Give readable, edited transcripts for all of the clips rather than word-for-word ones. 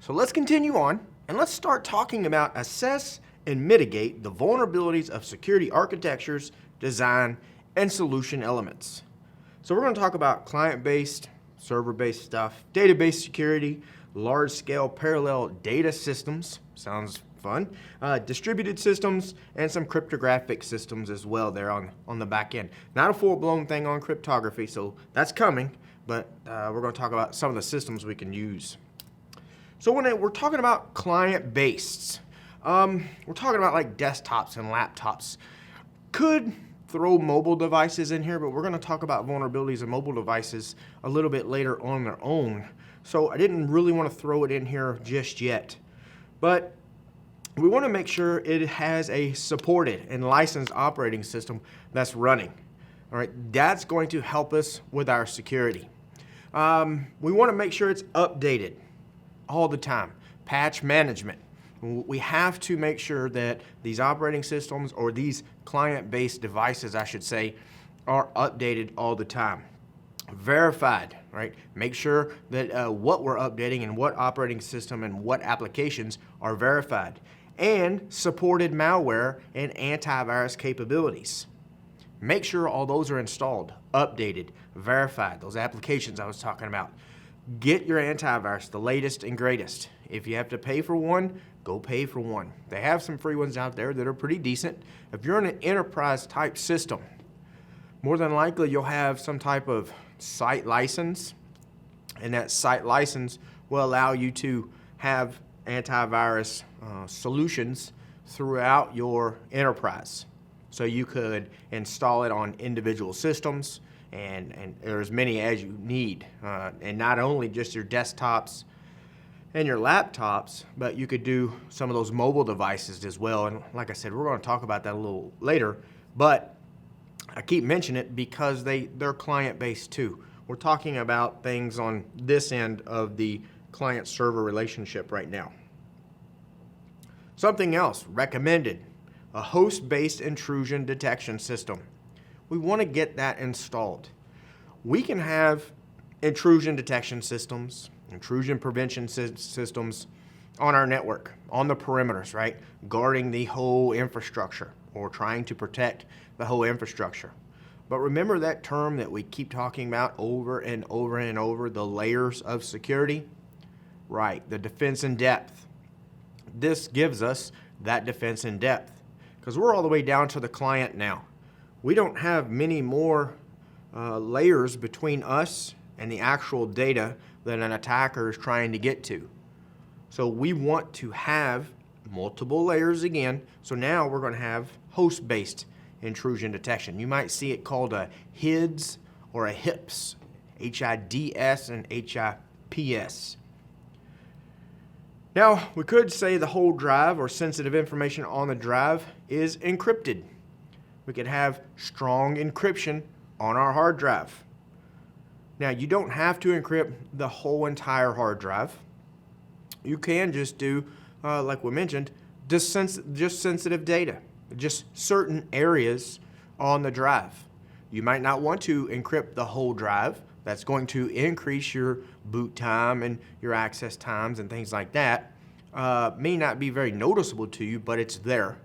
So let's continue on and let's start talking about assess and mitigate the vulnerabilities of security architectures, design, and solution elements. So we're going to talk about client-based, server-based stuff, database security, large-scale parallel data systems, sounds fun, distributed systems, and some cryptographic systems as well there on the back end. Not a full-blown thing on cryptography, so that's coming, but we're going to talk about some of the systems we can use. So when we're talking about client-based, we're talking about like desktops and laptops. Could throw mobile devices in here, but we're going to talk about vulnerabilities of mobile devices a little bit later on their own. So I didn't really want to throw it in here just yet. But we want to make sure it has a supported and licensed operating system that's running. All right, that's going to help us with our security. We want to make sure it's updated all the time. Patch management. We have to make sure that these operating systems, or these client-based devices, I should say, are updated all the time. Verified, right? Make sure that what we're updating and what operating system and what applications are verified. And supported malware and antivirus capabilities. Make sure all those are installed, updated, verified, those applications I was talking about. Get your antivirus, the latest and greatest. If you have to pay for one, go pay for one. They have some free ones out there that are pretty decent. If you're in an enterprise type system, more than likely you'll have some type of site license, and that site license will allow you to have antivirus solutions throughout your enterprise. So you could install it on individual systems, and there as many as you need. And not only just your desktops and your laptops, but you could do some of those mobile devices as well. And like I said, we're going to talk about that a little later, but I keep mentioning it because they're client-based too. We're talking about things on this end of the client-server relationship right now. Something else recommended, a host-based intrusion detection system. We want to get that installed. We can have intrusion detection systems, intrusion prevention systems on our network, on the perimeters, right? Guarding the whole infrastructure or trying to protect the whole infrastructure. But remember that term that we keep talking about over and over and over, the layers of security? Right, the defense in depth. This gives us that defense in depth because we're all the way down to the client now. We don't have many more layers between us and the actual data that an attacker is trying to get to. So we want to have multiple layers again. So now we're going to have host-based intrusion detection. You might see it called a HIDS or a HIPS, H-I-D-S and H-I-P-S. Now, we could say the whole drive or sensitive information on the drive is encrypted. We could have strong encryption on our hard drive. Now, you don't have to encrypt the whole entire hard drive. You can just do, like we mentioned, just sensitive data, just certain areas on the drive. You might not want to encrypt the whole drive. That's going to increase your boot time and your access times and things like that. May not be very noticeable to you, but it's there.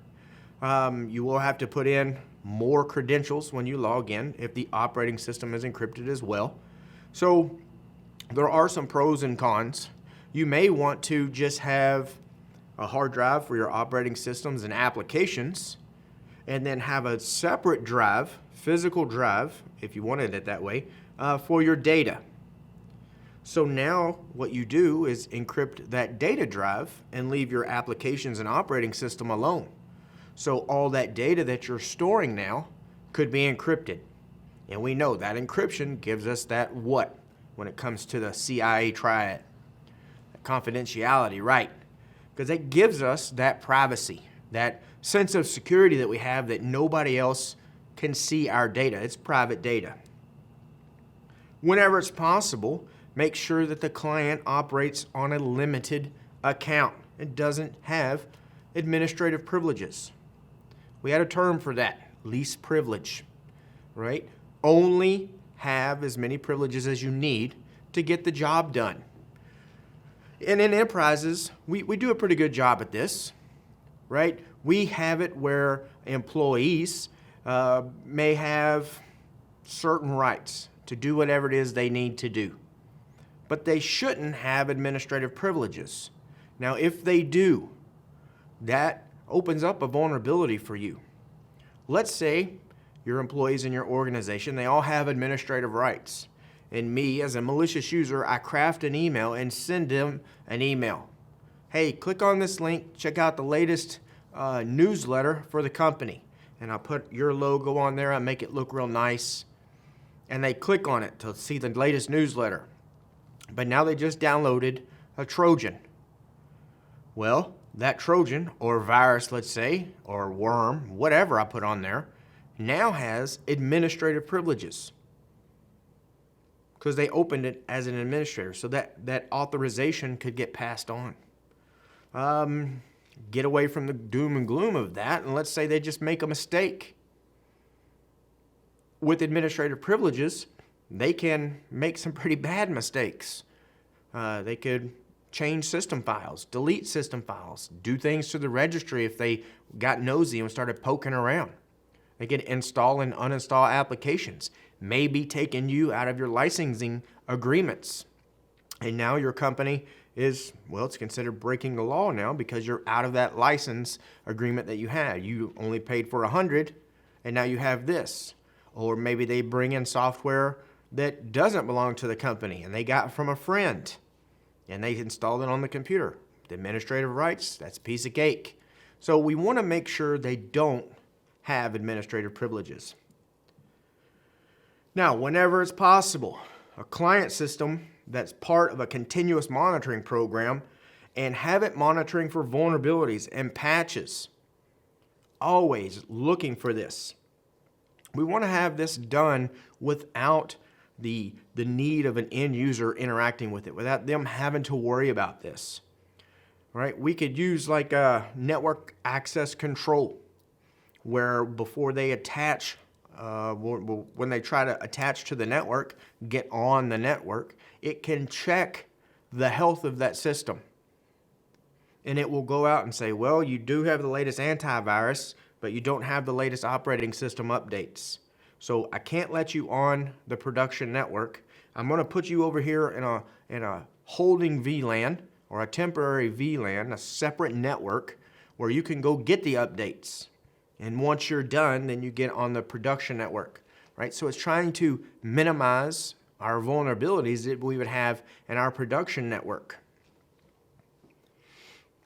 You will have to put in more credentials when you log in if the operating system is encrypted as well. So there are some pros and cons. You may want to just have a hard drive for your operating systems and applications, and then have a separate drive, physical drive, if you wanted it that way, for your data. So now what you do is encrypt that data drive and leave your applications and operating system alone. So all that data that you're storing now could be encrypted. And we know that encryption gives us that what when it comes to the CIA triad? Confidentiality, right? Because it gives us that privacy, that sense of security that we have that nobody else can see our data. It's private data. Whenever it's possible, make sure that the client operates on a limited account. It doesn't have administrative privileges. We had a term for that, least privilege, right? Only have as many privileges as you need to get the job done. And in enterprises, we do a pretty good job at this, right? We have it where employees may have certain rights to do whatever it is they need to do, but they shouldn't have administrative privileges. Now, if they do, that opens up a vulnerability for you. Let's say your employees in your organization, they all have administrative rights. And me, as a malicious user, I craft an email and send them an email. Hey, click on this link, check out the latest newsletter for the company. And I'll put your logo on there, I make it look real nice. And they click on it to see the latest newsletter. But now they just downloaded a Trojan. Well, that Trojan, or virus, let's say, or worm, whatever I put on there, now has administrative privileges because they opened it as an administrator. So that authorization could get passed on. Get away from the doom and gloom of that, and let's say they just make a mistake. With administrative privileges, they can make some pretty bad mistakes. They could change system files, delete system files, do things to the registry if they got nosy and started poking around. They could install and uninstall applications, maybe taking you out of your licensing agreements. And now your company is, well, it's considered breaking the law now because you're out of that license agreement that you had. You only paid for 100, and now you have this. Or maybe they bring in software that doesn't belong to the company and they got from a friend and they installed it on the computer. The administrative rights, that's a piece of cake. So we want to make sure they don't have administrative privileges. Now, whenever it's possible, a client system that's part of a continuous monitoring program and have it monitoring for vulnerabilities and patches. Always looking for this. We want to have this done without the need of an end user interacting with it, without them having to worry about this. Right? We could use like a network access control where before they attach, when they try to attach to the network, get on the network, it can check the health of that system. And it will go out and say, well, you do have the latest antivirus, but you don't have the latest operating system updates. So I can't let you on the production network. I'm going to put you over here in a holding VLAN or a temporary VLAN, a separate network where you can go get the updates. And once you're done, then you get on the production network, right? So it's trying to minimize our vulnerabilities that we would have in our production network.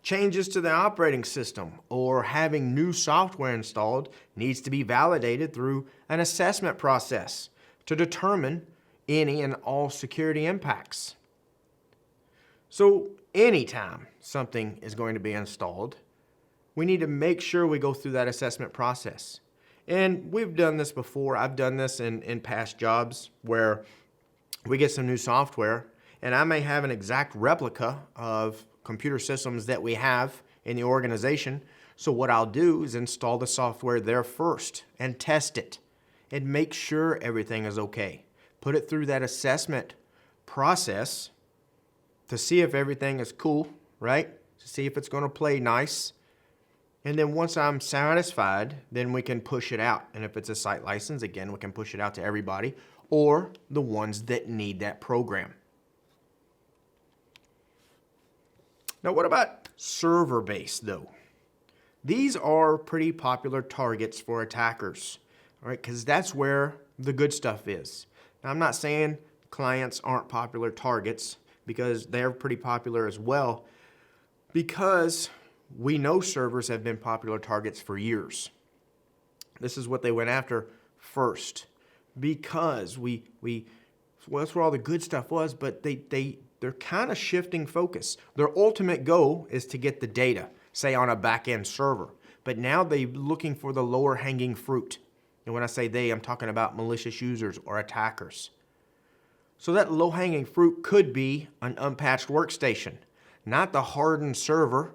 Changes to the operating system or having new software installed needs to be validated through an assessment process to determine any and all security impacts. So anytime something is going to be installed, we need to make sure we go through that assessment process. And we've done this before. I've done this in past jobs where we get some new software and I may have an exact replica of computer systems that we have in the organization. So what I'll do is install the software there first and test it and make sure everything is okay. Put it through that assessment process to see if everything is cool, right? To see if it's going to play nice. And then once I'm satisfied, then we can push it out. And if it's a site license, again, we can push it out to everybody or the ones that need that program. Now, what about server-based, though? These are pretty popular targets for attackers, all right, because that's where the good stuff is. Now, I'm not saying clients aren't popular targets because they're pretty popular as well, because we know servers have been popular targets for years. This is what they went after first, because well, that's where all the good stuff was, but they're kind of shifting focus. Their ultimate goal is to get the data, say on a back-end server, but now they're looking for the lower hanging fruit. And when I say they, I'm talking about malicious users or attackers. So that low-hanging fruit could be an unpatched workstation, not the hardened server,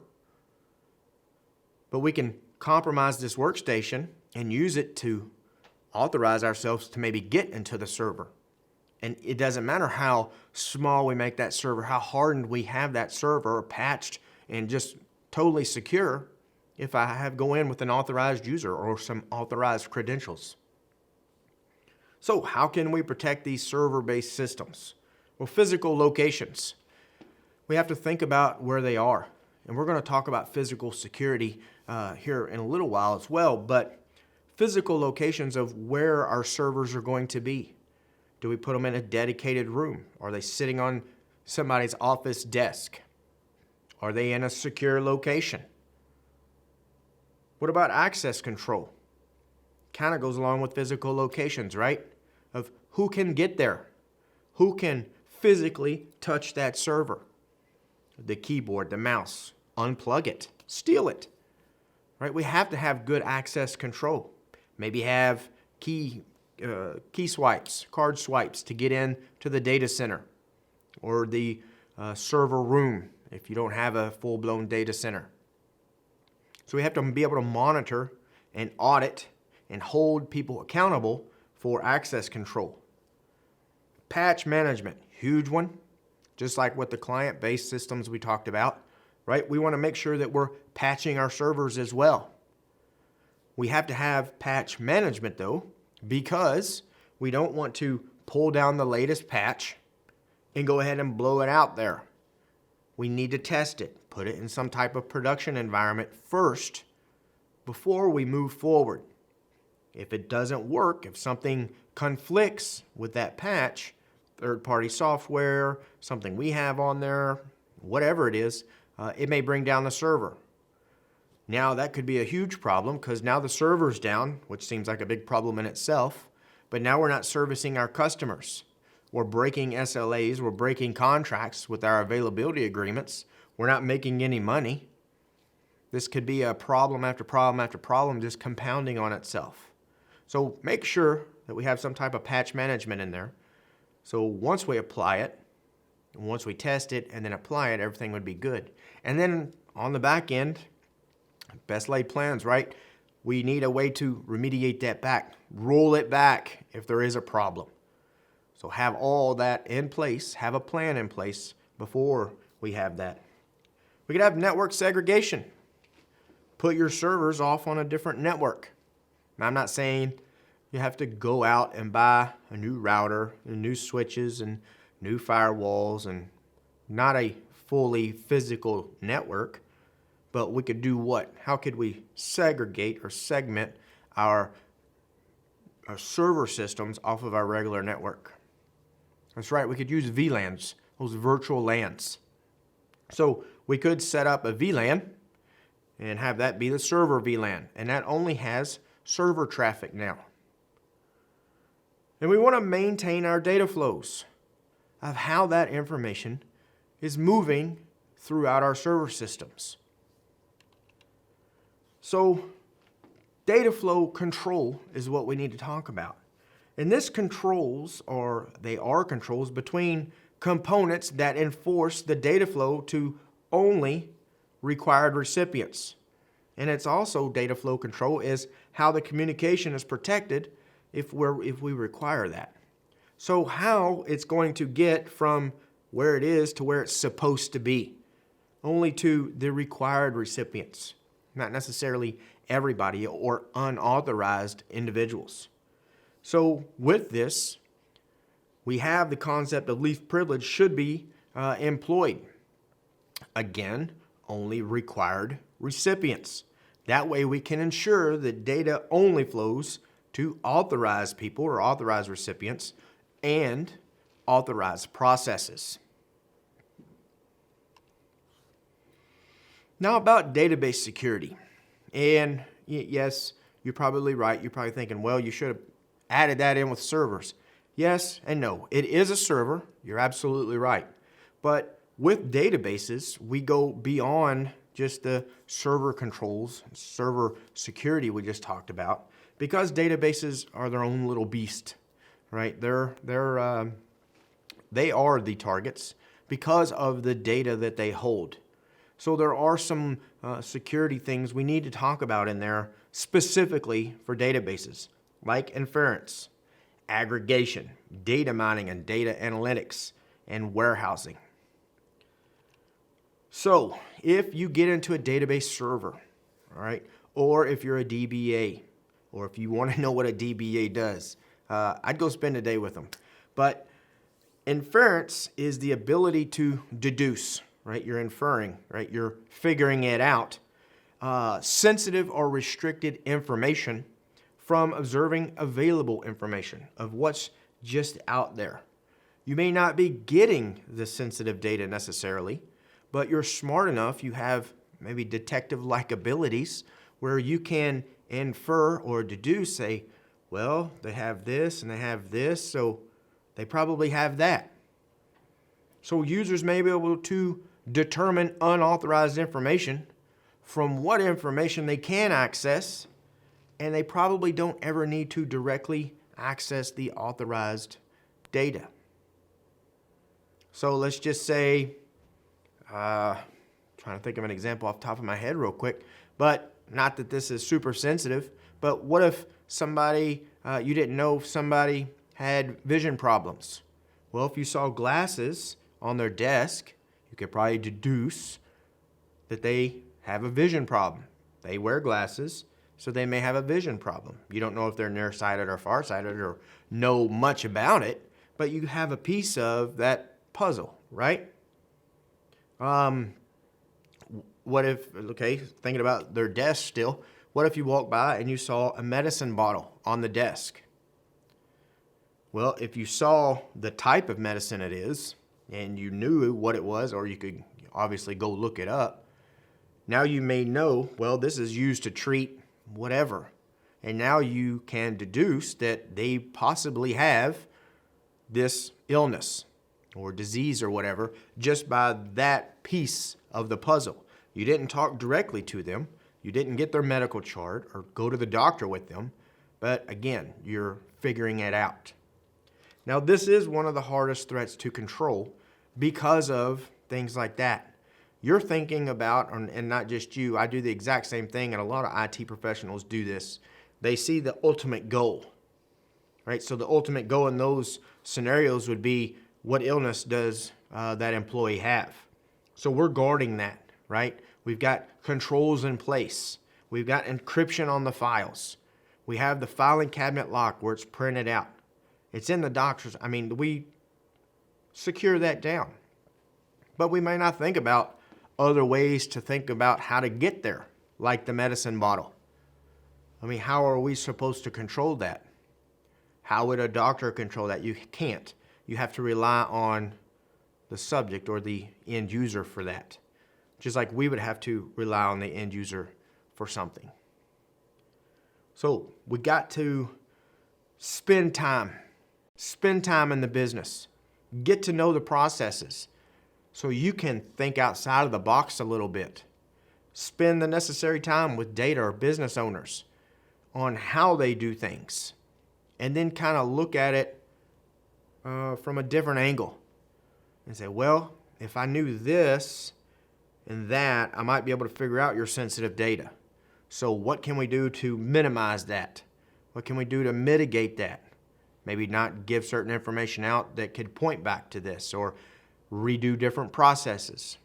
but we can compromise this workstation and use it to authorize ourselves to maybe get into the server. And it doesn't matter how small we make that server, how hardened we have that server, patched and just totally secure, if I have go in with an authorized user or some authorized credentials. So how can we protect these server-based systems? Well, physical locations. We have to think about where they are. And we're going to talk about physical security here in a little while as well, but physical locations of where our servers are going to be. Do we put them in a dedicated room? Are they sitting on somebody's office desk? Are they in a secure location? What about access control? Kind of goes along with physical locations, right? Of who can get there, who can physically touch that server, the keyboard, the mouse, unplug it, steal it, right? We have to have good access control. Maybe have key swipes, card swipes to get in to the data center or the server room if you don't have a full-blown data center. So we have to be able to monitor and audit and hold people accountable for access control. Patch management, huge one, just like with the client-based systems we talked about, right? We want to make sure that we're patching our servers as well. We have to have patch management though, because we don't want to pull down the latest patch and go ahead and blow it out there. We need to test it, put it in some type of production environment first before we move forward. If it doesn't work, if something conflicts with that patch, third-party software, something we have on there, whatever it is, it may bring down the server. Now that could be a huge problem because now the server's down, which seems like a big problem in itself, but now we're not servicing our customers. We're breaking SLAs, we're breaking contracts with our availability agreements. We're not making any money. This could be a problem after problem after problem just compounding on itself. So make sure that we have some type of patch management in there. So once we apply it, once we test it and then apply it, everything would be good. And then on the back end, best laid plans, right? We need a way to remediate that back, roll it back if there is a problem. So have all that in place, have a plan in place before we have that. We could have network segregation. Put your servers off on a different network. Now, I'm not saying you have to go out and buy a new router and new switches and new firewalls and not a fully physical network, but we could do what? How could we segregate or segment our server systems off of our regular network? That's right, we could use VLANs, those virtual LANs. So we could set up a VLAN and have that be the server VLAN, and that only has server traffic now. And we want to maintain our data flows of how that information is moving throughout our server systems. So data flow control is what we need to talk about. And this controls, or they are controls between components that enforce the data flow to only required recipients. And it's also data flow control is how the communication is protected if we require that. So how it's going to get from where it is to where it's supposed to be, only to the required recipients, not necessarily everybody or unauthorized individuals. So with this, we have the concept of least privilege should be employed. Again, only required recipients. That way we can ensure that data only flows to authorized people or authorized recipients and authorized processes. Now about database security. And yes, you're probably right. You're probably thinking, well, you should have added that in with servers. Yes and no. It is a server. You're absolutely right. But with databases, we go beyond just the server controls, server security we just talked about, because databases are their own little beast, right? They are the targets because of the data that they hold. So there are some security things we need to talk about in there specifically for databases, like inference, aggregation, data mining and data analytics, and warehousing. So if you get into a database server, all right, or if you're a DBA, or if you want to know what a DBA does, I'd go spend a day with them. But inference is the ability to deduce, right? You're inferring, right? You're figuring it out. Sensitive or restricted information from observing available information of what's just out there. You may not be getting the sensitive data necessarily, but you're smart enough, you have maybe detective-like abilities where you can infer or deduce, say, well, they have this and they have this, so they probably have that. So users may be able to determine unauthorized information from what information they can access, and they probably don't ever need to directly access the authorized data. So let's just say, trying to think of an example off the top of my head real quick, but not that this is super sensitive, but what if somebody, you didn't know if somebody had vision problems? Well, if you saw glasses on their desk, you could probably deduce that they have a vision problem. They wear glasses, so they may have a vision problem. You don't know if they're nearsighted or farsighted or know much about it, but you have a piece of that puzzle, right? What if, okay, thinking about their desk still, what if you walk by and you saw a medicine bottle on the desk? Well, if you saw the type of medicine it is, and you knew what it was, or you could obviously go look it up, now you may know, well, this is used to treat whatever. And now you can deduce that they possibly have this illness or disease or whatever just by that piece of the puzzle. You didn't talk directly to them. You didn't get their medical chart or go to the doctor with them. But again, you're figuring it out. Now, this is one of the hardest threats to control because of things like that. You're thinking about, and not just you, I do the exact same thing, and a lot of IT professionals do this. They see the ultimate goal, right? So the ultimate goal in those scenarios would be, what illness does that employee have? So we're guarding that, right? We've got controls in place. We've got encryption on the files. We have the filing cabinet lock where it's printed out. It's in the doctor's, we secure that down. But we may not think about other ways to think about how to get there, like the medicine bottle. How are we supposed to control that? How would a doctor control that? You can't. You have to rely on the subject or the end user for that. Just like we would have to rely on the end user for something. So we got to spend time in the business. Get to know the processes so you can think outside of the box a little bit. Spend the necessary time with data or business owners on how they do things. And then kind of look at it from a different angle and say, well, if I knew this and that, I might be able to figure out your sensitive data. So what can we do to minimize that? What can we do to mitigate that? Maybe not give certain information out that could point back to this, or redo different processes.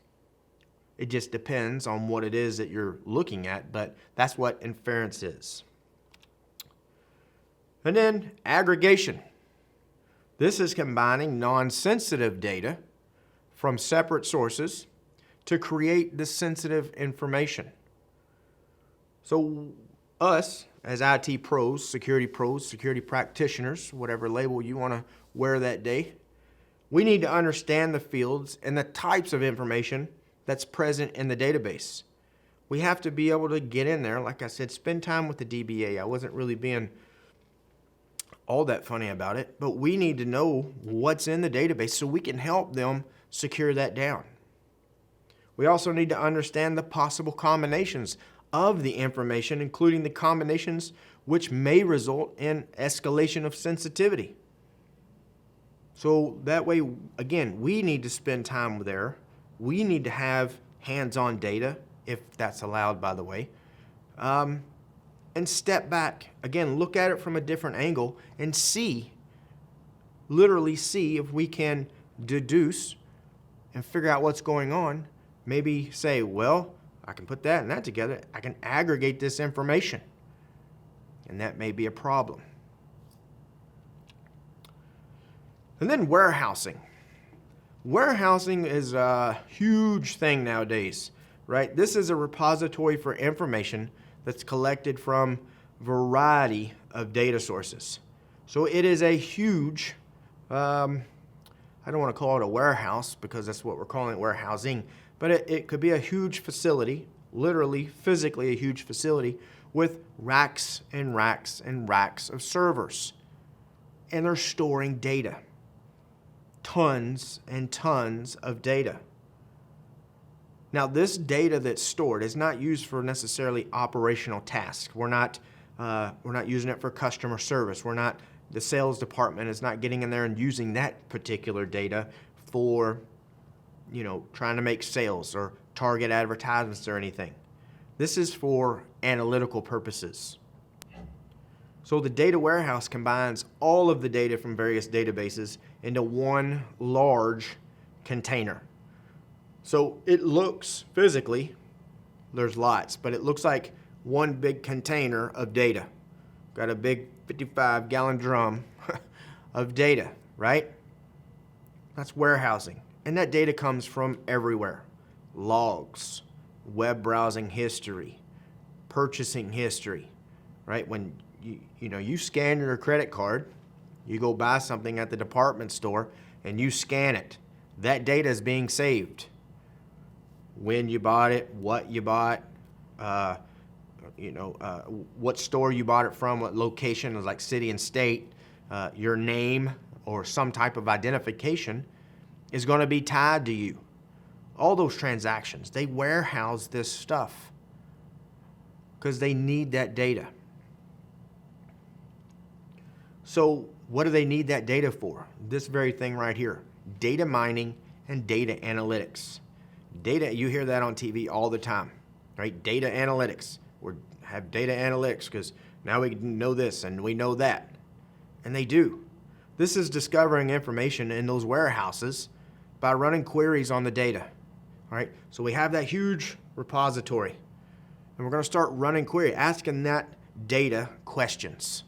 It just depends on what it is that you're looking at, but that's what inference is. And then aggregation. This is combining non-sensitive data from separate sources to create the sensitive information. So us, as IT pros, security practitioners, whatever label you want to wear that day, we need to understand the fields and the types of information that's present in the database. We have to be able to get in there, like I said, spend time with the DBA. I wasn't really being all that funny about it, but we need to know what's in the database so we can help them secure that down. We also need to understand the possible combinations of the information, including the combinations which may result in escalation of sensitivity. So that way, again, we need to spend time there. We need to have hands-on data, if that's allowed, by the way. And step back. Again, look at it from a different angle and see literally see if we can deduce and figure out what's going on. Maybe say, well, I can put that and that together. I can aggregate this information. And that may be a problem. And then warehousing. Warehousing is a huge thing nowadays, right? This is a repository for information that's collected from a variety of data sources. So it is a huge, I don't want to call it a warehouse because that's what we're calling it, warehousing, but it could be a huge facility, literally, physically a huge facility with racks and racks and racks of servers. And they're storing data. Tons and tons of data. Now, this data that's stored is not used for necessarily operational tasks. We're not using it for customer service. The sales department is not getting in there and using that particular data for, trying to make sales or target advertisements or anything. This is for analytical purposes. So the data warehouse combines all of the data from various databases into one large container. So it looks physically, there's lots, but it looks like one big container of data. Got a big 55-gallon drum of data, right? That's warehousing. And that data comes from everywhere. Logs, web browsing history, purchasing history, right? When you scan your credit card, you go buy something at the department store and you scan it. That data is being saved. When you bought it, what you bought, what store you bought it from, what location, like city and state, your name or some type of identification is going to be tied to you. All those transactions, they warehouse this stuff because they need that data. So what do they need that data for? This very thing right here, data mining and data analytics. Data, you hear that on TV all the time, right? Data analytics. We have data analytics because now we know this and we know that. And they do. This is discovering information in those warehouses by running queries on the data. All right, so we have that huge repository and we're going to start running query, asking that data questions.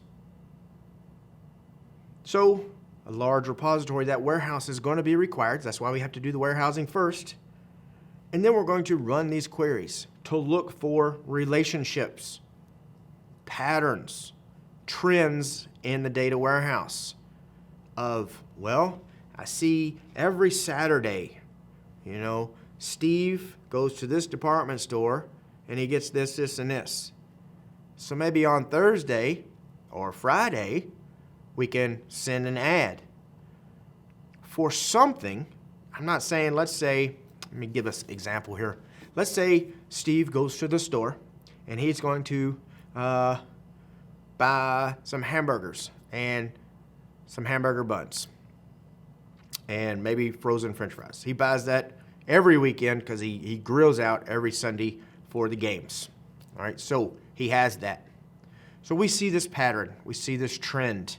So a large repository, that warehouse is going to be required. That's why we have to do the warehousing first. And then we're going to run these queries to look for relationships, patterns, trends in the data warehouse of, well, I see every Saturday, Steve goes to this department store and he gets this, this, and this. So maybe on Thursday or Friday, we can send an ad for something. I'm not saying, let me give us an example here. Let's say Steve goes to the store and he's going to buy some hamburgers and some hamburger buns and maybe frozen French fries. He buys that every weekend because he grills out every Sunday for the games. All right, so he has that. So we see this pattern. We see this trend.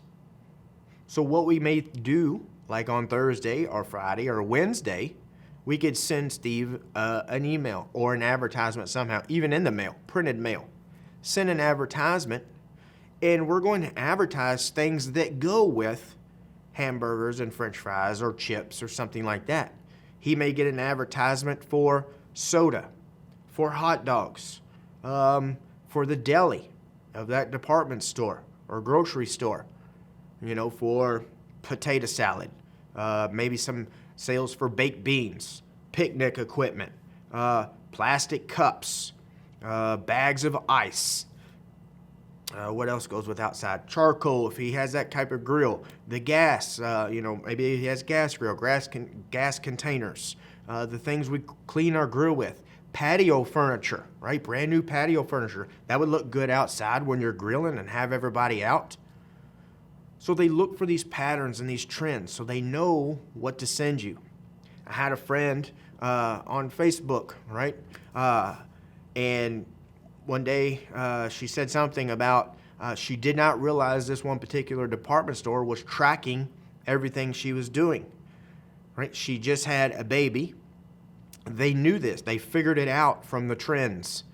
So what we may do, like on Thursday or Friday or Wednesday, we could send Steve an email or an advertisement somehow, even in the mail, printed mail. Send an advertisement, and we're going to advertise things that go with hamburgers and French fries or chips or something like that. He may get an advertisement for soda, for hot dogs, for the deli of that department store or grocery store, for potato salad, maybe some sales for baked beans, picnic equipment, plastic cups, bags of ice. What else goes with outside? Charcoal, if he has that type of grill. The gas, maybe he has gas grill, gas containers, the things we clean our grill with. Patio furniture, right? Brand new patio furniture. That would look good outside when you're grilling and have everybody out. So they look for these patterns and these trends so they know what to send you. I had a friend on Facebook, right? And one day she said something about she did not realize this one particular department store was tracking everything she was doing, right? She just had a baby. They knew this. They figured it out from the trends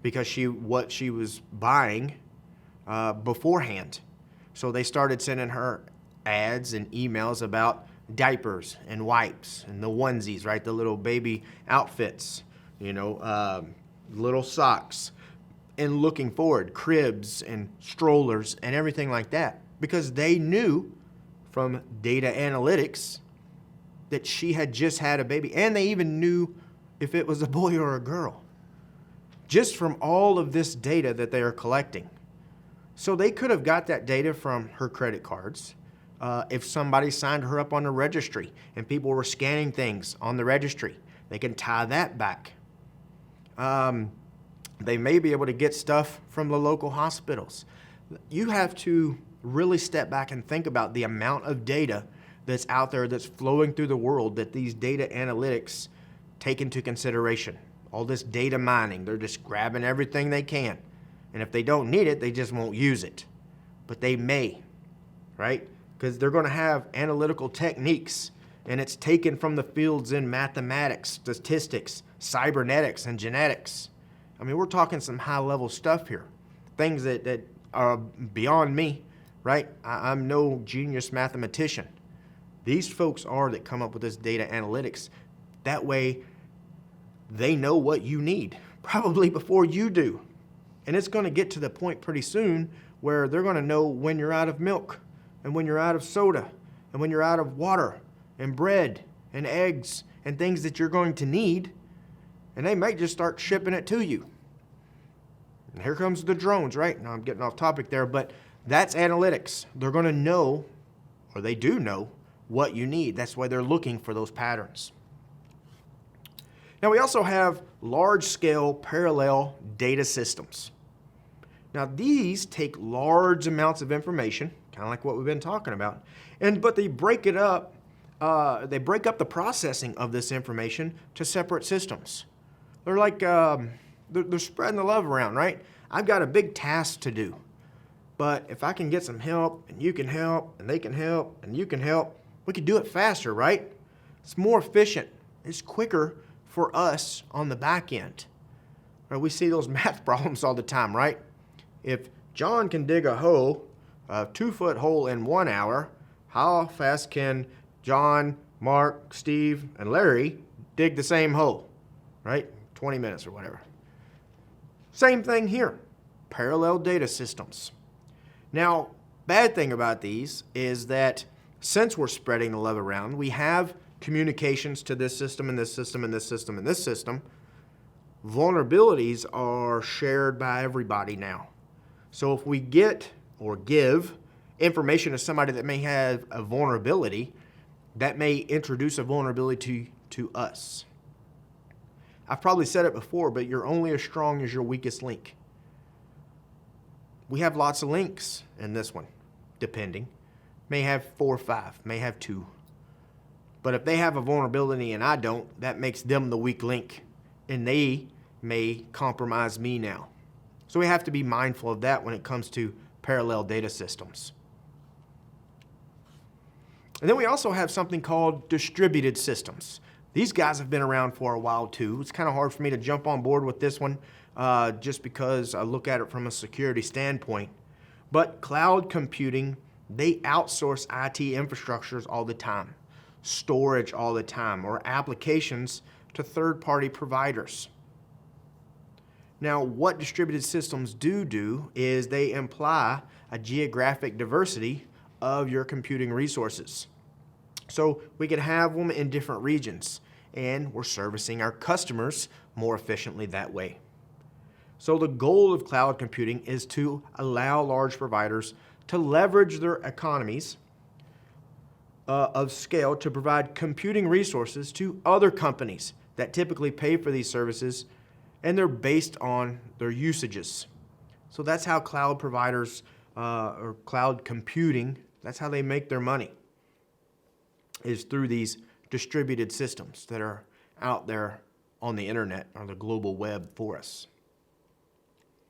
because what she was buying beforehand. So they started sending her ads and emails about diapers and wipes and the onesies, right? The little baby outfits, little socks, and looking forward, cribs and strollers and everything like that, because they knew from data analytics that she had just had a baby, and they even knew if it was a boy or a girl, just from all of this data that they are collecting. So they could have got that data from her credit cards. If somebody signed her up on the registry and people were scanning things on the registry, they can tie that back. They may be able to get stuff from the local hospitals. You have to really step back and think about the amount of data that's out there that's flowing through the world that these data analytics take into consideration. All this data mining, they're just grabbing everything they can. And if they don't need it, they just won't use it. But they may, right? Because they're going to have analytical techniques, and it's taken from the fields in mathematics, statistics, cybernetics, and genetics. I mean, we're talking some high-level stuff here, things that are beyond me, right? I'm no genius mathematician. These folks are that come up with this data analytics. That way, they know what you need, probably before you do. And it's going to get to the point pretty soon where they're going to know when you're out of milk and when you're out of soda and when you're out of water and bread and eggs and things that you're going to need. And they might just start shipping it to you. And here comes the drones, right? Now I'm getting off topic there, but that's analytics. They're going to know, or they do know, what you need. That's why they're looking for those patterns. Now we also have large-scale parallel data systems. Now these take large amounts of information, kind of like what we've been talking about, but they break it up. They break up the processing of this information to separate systems. They're like they're spreading the love around, right? I've got a big task to do, but if I can get some help, and you can help, and they can help, and you can help, we can do it faster, right? It's more efficient. It's quicker for us on the back end. Right? We see those math problems all the time, right? If John can dig a 2-foot hole in 1 hour, how fast can John, Mark, Steve, and Larry dig the same hole, right? 20 minutes or whatever. Same thing here, parallel data systems. Now, bad thing about these is that since we're spreading the love around, we have communications to this system and this system and this system and this system. Vulnerabilities are shared by everybody now. So if we get or give information to somebody that may have a vulnerability, that may introduce a vulnerability to us. I've probably said it before, but you're only as strong as your weakest link. We have lots of links in this one, depending. May have 4 or 5, may have 2. But if they have a vulnerability and I don't, that makes them the weak link, and they may compromise me now. So we have to be mindful of that when it comes to parallel data systems. And then we also have something called distributed systems. These guys have been around for a while too. It's kind of hard for me to jump on board with this one just because I look at it from a security standpoint. But cloud computing, they outsource IT infrastructures all the time, storage all the time, or applications to third-party providers. Now, what distributed systems do is they imply a geographic diversity of your computing resources. So we could have them in different regions, and we're servicing our customers more efficiently that way. So the goal of cloud computing is to allow large providers to leverage their economies of scale to provide computing resources to other companies that typically pay for these services, and they're based on their usages. So that's how cloud providers or cloud computing, that's how they make their money, is through these distributed systems that are out there on the internet or the global web for us.